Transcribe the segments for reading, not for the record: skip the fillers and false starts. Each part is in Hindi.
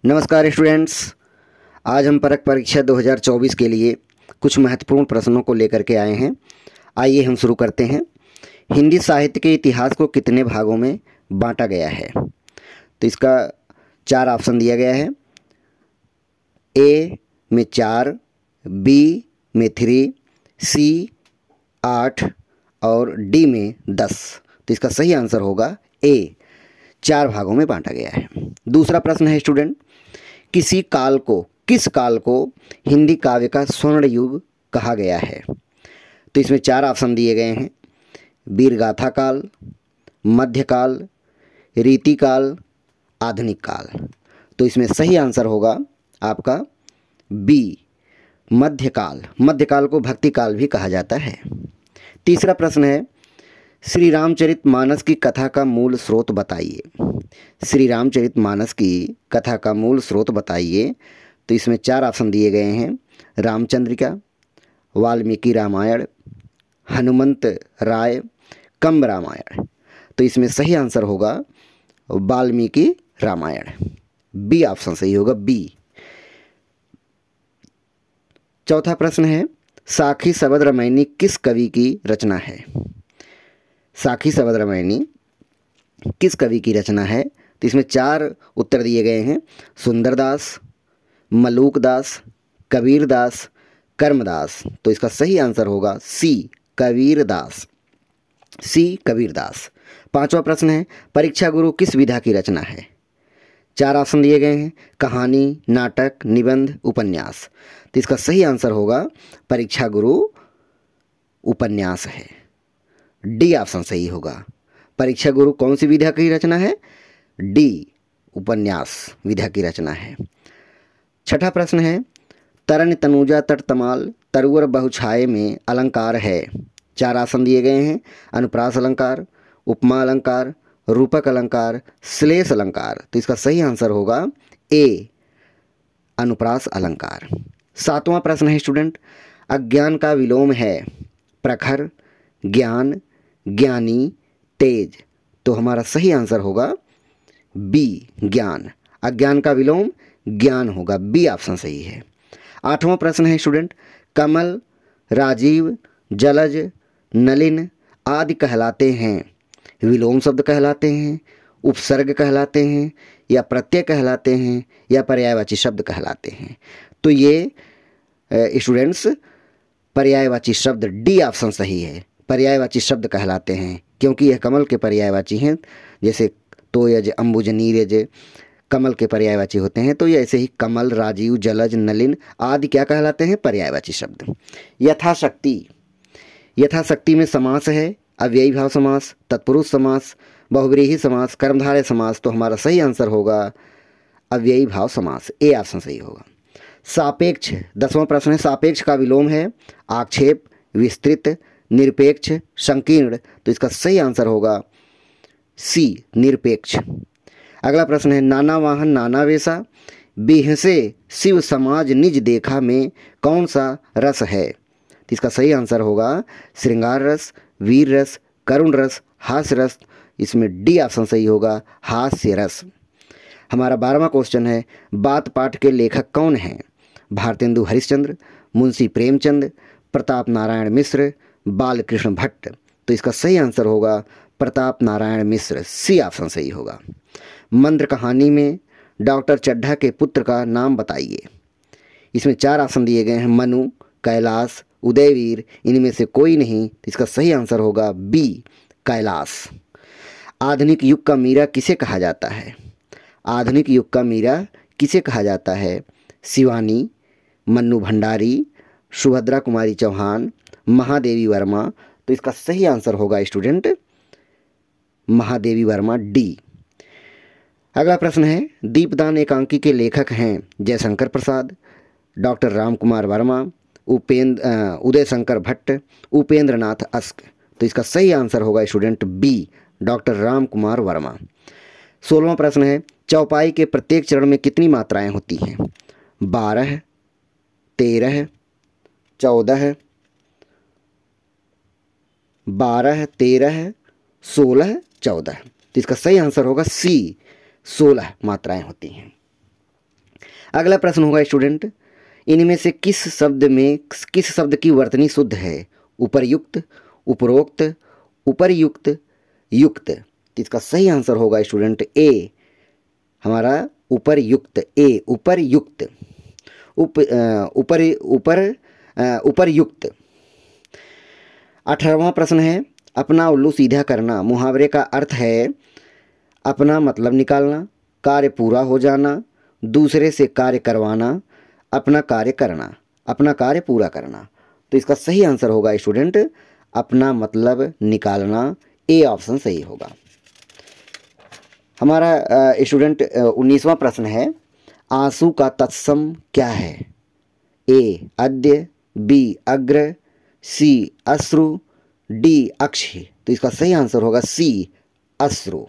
नमस्कार स्टूडेंट्स। आज हम परख परीक्षा 2024 के लिए कुछ महत्वपूर्ण प्रश्नों को लेकर के आए हैं। आइए हम शुरू करते हैं। हिंदी साहित्य के इतिहास को कितने भागों में बांटा गया है? तो इसका 4 ऑप्शन दिया गया है। ए में 4, बी में 3, सी 8 और डी में 10। तो इसका सही आंसर होगा ए, 4 भागों में बांटा गया है। दूसरा प्रश्न है स्टूडेंट, किस काल को हिंदी काव्य का स्वर्ण युग कहा गया है? तो इसमें 4 ऑप्शन दिए गए हैं। वीरगाथा काल, मध्यकाल, रीतिकाल, आधुनिक काल। तो इसमें सही आंसर होगा आपका बी, मध्यकाल। मध्यकाल को भक्ति काल भी कहा जाता है। तीसरा प्रश्न है, श्री रामचरितमानस की कथा का मूल स्रोत बताइए। श्री रामचरितमानस की कथा का मूल स्रोत बताइए। तो इसमें 4 ऑप्शन दिए गए हैं। रामचंद्रिका, वाल्मीकि रामायण, हनुमंत राय, कंब रामायण। तो इसमें सही आंसर होगा वाल्मीकि रामायण। बी ऑप्शन सही होगा, बी। चौथा प्रश्न है, साखी शबद रामायणी किस कवि की रचना है? साखी शबद रामायणी किस कवि की रचना है? तो इसमें 4 उत्तर दिए गए हैं। सुंदरदास, मलूकदास, कबीरदास, कर्मदास। तो इसका सही आंसर होगा सी, कबीरदास। सी, कबीरदास। पांचवा प्रश्न है, परीक्षा गुरु किस विधा की रचना है? 4 ऑप्शन दिए गए हैं। कहानी, नाटक, निबंध, उपन्यास। तो इसका सही आंसर होगा परीक्षा गुरु उपन्यास है। डी ऑप्शन सही होगा। परीक्षा गुरु कौन सी विधा की रचना है? डी, उपन्यास विधा की रचना है। छठा प्रश्न है, तरन तनुजा तट तमाल तरुवर बहुछाये में अलंकार है। 4 ऑप्शन दिए गए हैं। अनुप्रास अलंकार, उपमा अलंकार, रूपक अलंकार, श्लेष अलंकार। तो इसका सही आंसर होगा ए, अनुप्रास अलंकार। 7वां प्रश्न है स्टूडेंट, अज्ञान का विलोम है प्रखर, ज्ञान, ज्ञानी, तेज। तो हमारा सही आंसर होगा बी, ज्ञान। अज्ञान का विलोम ज्ञान होगा। बी ऑप्शन सही है। 8वां प्रश्न है स्टूडेंट, कमल, राजीव, जलज, नलिन आदि कहलाते हैं विलोम शब्द कहलाते हैं, उपसर्ग कहलाते हैं, या प्रत्यय कहलाते हैं, या पर्यायवाची शब्द कहलाते हैं? तो ये स्टूडेंट्स पर्यायवाची शब्द, डी ऑप्शन सही है। पर्यायवाची शब्द कहलाते हैं क्योंकि यह कमल के पर्यायवाची हैं। जैसे तोयज, अंबुज, नीरज कमल के पर्यायवाची होते हैं। तो ये ऐसे ही कमल, राजीव, जलज, नलिन आदि क्या कहलाते हैं? पर्यायवाची शब्द। यथाशक्ति, यथाशक्ति में समास है अव्ययी भाव समास, तत्पुरुष समास, बहुव्रीहि समास, कर्मधारय समास। तो हमारा सही आंसर होगा अव्ययी भाव समास। ए ऑप्शन सही होगा। सापेक्ष, 10वां प्रश्न है, सापेक्ष का विलोम है आक्षेप, विस्तृत, निरपेक्ष, संकीर्ण। तो इसका सही आंसर होगा सी, निरपेक्ष। अगला प्रश्न है, नाना वाहन नाना वेशा बिहसे शिव समाज निज देखा में कौन सा रस है? तो इसका सही आंसर होगा श्रृंगार रस, वीर रस, करुण रस, हास्य रस। इसमें डी ऑप्शन सही होगा, हास्य रस। हमारा 12वां क्वेश्चन है, बात पाठ के लेखक कौन हैं? भारतेंदु हरिश्चंद्र, मुंशी प्रेमचंद, प्रताप नारायण मिश्र, बालकृष्ण भट्ट। तो इसका सही आंसर होगा प्रताप नारायण मिश्र। सी ऑप्शन सही होगा। मंत्र कहानी में डॉक्टर चड्ढा के पुत्र का नाम बताइए। इसमें 4 ऑप्शन दिए गए हैं। मनु, कैलाश, उदयवीर, इनमें से कोई नहीं। इसका सही आंसर होगा बी, कैलाश। आधुनिक युग का मीरा किसे कहा जाता है? आधुनिक युग का मीरा किसे कहा जाता है? शिवानी, मन्नू भंडारी, सुभद्रा कुमारी चौहान, महादेवी वर्मा। तो इसका सही आंसर होगा स्टूडेंट महादेवी वर्मा, डी। अगला प्रश्न है, दीपदान एकांकी के लेखक हैं जयशंकर प्रसाद, डॉक्टर राम कुमार वर्मा, उदय शंकर भट्ट, उपेंद्र नाथ अस्क। तो इसका सही आंसर होगा student B, doctor Ram Kumar Verma. 16वां प्रश्न है, चौपाई के प्रत्येक चरण में कितनी मात्राएं होती हैं? 12, 13, 14, 12, 13, 16, 14। तो इसका सही आंसर होगा सी, 16 मात्राएं होती हैं। अगला प्रश्न होगा स्टूडेंट, इनमें से किस शब्द की वर्तनी शुद्ध है? उपर्युक्त, उपरोक्त, उपर्युक्त, युक्त। तो इसका सही आंसर होगा स्टूडेंट ए, हमारा उपर्युक्त, ए उपर्युक्त, उपर्युक्त। 18वां प्रश्न है, अपना उल्लू सीधा करना मुहावरे का अर्थ है अपना मतलब निकालना, कार्य पूरा हो जाना, दूसरे से कार्य करवाना, अपना कार्य करना, अपना कार्य पूरा करना। तो इसका सही आंसर होगा स्टूडेंट अपना मतलब निकालना, ए ऑप्शन सही होगा। हमारा स्टूडेंट 19वां प्रश्न है, आंसू का तत्सम क्या है? ए अद्य, बी अग्र, सी अश्रु, डी अक्षि। तो इसका सही आंसर होगा सी अश्रु।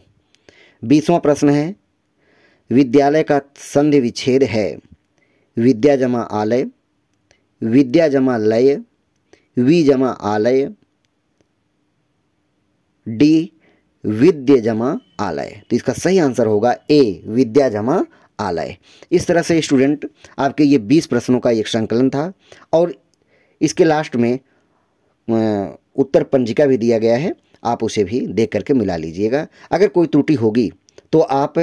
20वां प्रश्न है, विद्यालय का संधि विच्छेद है विद्या जमा आलय, विद्या जमा लय, वि जमा आलय, डी विद्य जमा आलय। तो इसका सही आंसर होगा ए विद्या जमा आलय। इस तरह से स्टूडेंट आपके ये 20 प्रश्नों का एक संकलन था और इसके लास्ट में उत्तर पंजिका भी दिया गया है, आप उसे भी देख करके मिला लीजिएगा। अगर कोई त्रुटि होगी तो आप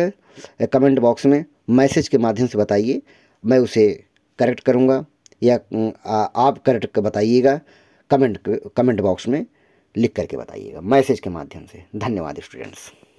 कमेंट बॉक्स में मैसेज के माध्यम से बताइए, मैं उसे करेक्ट करूँगा, या आप करेक्ट बताइएगा, कमेंट बॉक्स में लिख करके बताइएगा मैसेज के माध्यम से। धन्यवाद स्टूडेंट्स।